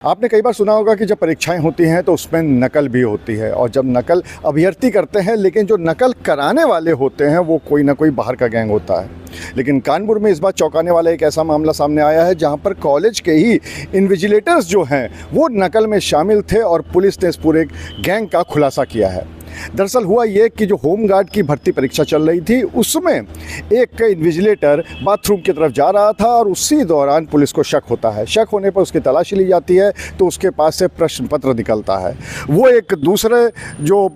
आपने कई बार सुना होगा कि जब परीक्षाएं होती हैं तो उसमें नकल भी होती है, और जब नकल अभ्यर्थी करते हैं लेकिन जो नकल कराने वाले होते हैं वो कोई ना कोई बाहर का गैंग होता है। लेकिन कानपुर में इस बार चौंकाने वाला एक ऐसा मामला सामने आया है जहां पर कॉलेज के ही इन्विजिलेटर्स जो हैं वो नकल में शामिल थे और पुलिस ने इस पूरे गैंग का खुलासा किया है। दरअसल हुआ ये कि जो होमगार्ड की भर्ती परीक्षा चल रही थी उसमें एक इन्विजिलेटर बाथरूम की तरफ जा रहा था और उसी दौरान पुलिस को शक होता है। शक होने पर उसकी तलाशी ली जाती है तो उसके पास से प्रश्न पत्र निकलता है। वो एक दूसरे जो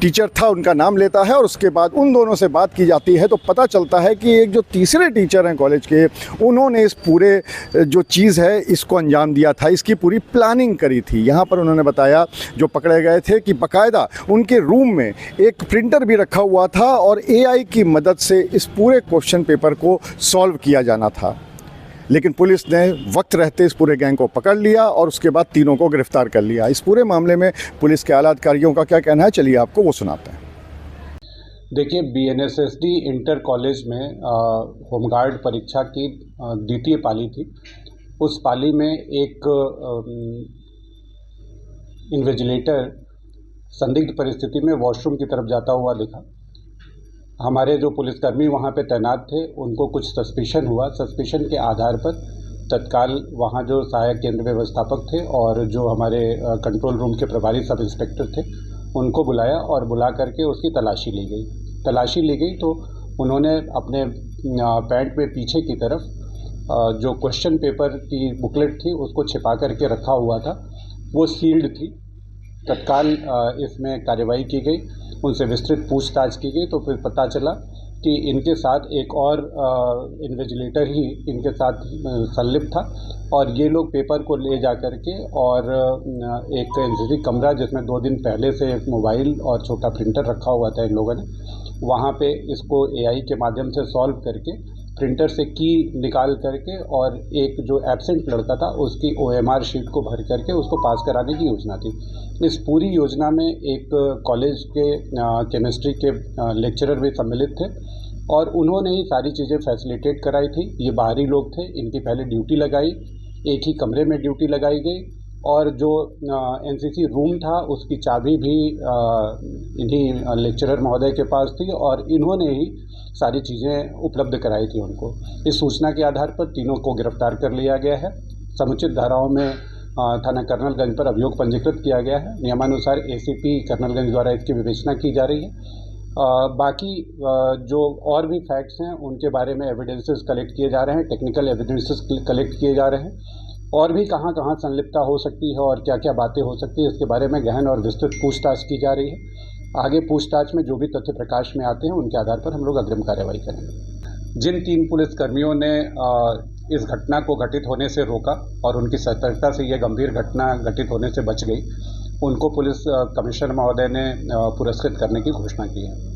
टीचर था उनका नाम लेता है और उसके बाद उन दोनों से बात की जाती है तो पता चलता है कि एक जो तीसरे टीचर हैं कॉलेज के, उन्होंने इस पूरे जो चीज़ है इसको अंजाम दिया था, इसकी पूरी प्लानिंग करी थी। यहाँ पर उन्होंने बताया जो पकड़े गए थे कि बाकायदा उनके रूम में एक प्रिंटर भी रखा हुआ था और एआई की मदद से इस पूरे क्वेश्चन पेपर को सॉल्व किया जाना था। लेकिन पुलिस ने वक्त रहते इस पूरे गैंग को पकड़ लिया और उसके बाद तीनों को गिरफ्तार कर लिया। इस पूरे मामले में पुलिस के आला अधिकारियों का क्या कहना है, चलिए आपको वो सुनाते हैं। देखिए, BNSSD इंटर कॉलेज में होमगार्ड परीक्षा की द्वितीय पाली थी। उस पाली में एक इन्विजिलेटर संदिग्ध परिस्थिति में वॉशरूम की तरफ जाता हुआ दिखा। हमारे जो पुलिसकर्मी वहाँ पे तैनात थे उनको कुछ सस्पिशन हुआ। सस्पिशन के आधार पर तत्काल वहाँ जो सहायक केंद्र व्यवस्थापक थे और जो हमारे कंट्रोल रूम के प्रभारी सब इंस्पेक्टर थे उनको बुलाया और बुला करके उसकी तलाशी ली गई। तो उन्होंने अपने पैंट में पीछे की तरफ जो क्वेश्चन पेपर की बुकलेट थी उसको छिपा करके रखा हुआ था, वो सील्ड थी। तत्काल इसमें कार्रवाई की गई, उनसे विस्तृत पूछताछ की गई तो फिर पता चला कि इनके साथ एक और इन्विजिलेटर ही इनके साथ संलिप्त था और ये लोग पेपर को ले जा कर के और एक एनसीसी कमरा जिसमें 2 दिन पहले से एक मोबाइल और छोटा प्रिंटर रखा हुआ था इन लोगों ने, वहाँ पे इसको एआई के माध्यम से सॉल्व करके प्रिंटर से की निकाल करके और एक जो एब्सेंट लड़का था उसकी OMR शीट को भर करके उसको पास कराने की योजना थी। इस पूरी योजना में एक कॉलेज के केमिस्ट्री के लेक्चरर भी सम्मिलित थे और उन्होंने ही सारी चीज़ें फैसिलिटेट कराई थी। ये बाहरी लोग थे, इनकी पहले ड्यूटी लगाई, एक ही कमरे में ड्यूटी लगाई गई और जो NCC रूम था उसकी चाबी भी इन्हीं लेक्चरर महोदय के पास थी और इन्होंने ही सारी चीज़ें उपलब्ध कराई थी उनको। इस सूचना के आधार पर तीनों को गिरफ्तार कर लिया गया है। समुचित धाराओं में थाना कर्नलगंज पर अभियोग पंजीकृत किया गया है। नियमानुसार ACP कर्नलगंज द्वारा इसकी विवेचना की जा रही है। बाकी जो और भी फैक्ट्स हैं उनके बारे में एविडेंसेस कलेक्ट किए जा रहे हैं, टेक्निकल एविडेंसेस कलेक्ट किए जा रहे हैं और भी कहाँ कहाँ संलिप्तता हो सकती है और क्या क्या बातें हो सकती है इसके बारे में गहन और विस्तृत पूछताछ की जा रही है। आगे पूछताछ में जो भी तथ्य प्रकाश में आते हैं उनके आधार पर हम लोग अग्रिम कार्रवाई करेंगे। जिन 3 पुलिसकर्मियों ने इस घटना को घटित होने से रोका और उनकी सतर्कता से यह गंभीर घटना घटित होने से बच गई, उनको पुलिस कमिश्नर महोदय ने पुरस्कृत करने की घोषणा की है।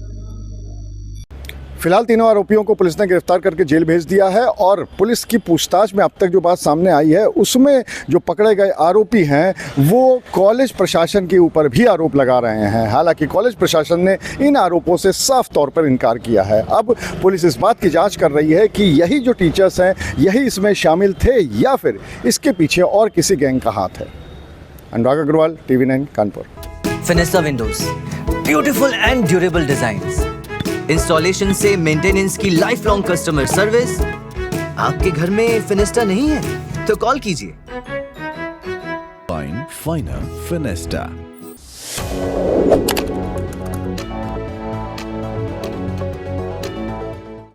फिलहाल तीनों आरोपियों को पुलिस ने गिरफ्तार करके जेल भेज दिया है और पुलिस की पूछताछ में अब तक जो बात सामने आई है उसमें जो पकड़े गए आरोपी हैं वो कॉलेज प्रशासन के ऊपर भी आरोप लगा रहे हैं। हालांकि कॉलेज प्रशासन ने इन आरोपों से साफ तौर पर इनकार किया है। अब पुलिस इस बात की जांच कर रही है कि यही जो टीचर्स हैं यही इसमें शामिल थे या फिर इसके पीछे और किसी गैंग का हाथ है। Anurag Agarwal, TV9 Kanpur. Finesta windows, beautiful and durable designs, installation से मेंटेनेंस की लाइफ लॉन्ग कस्टमर सर्विस। आपके घर में फिनिस्टा नहीं है तो कॉल कीजिए। फाइनर फिनिस्टा।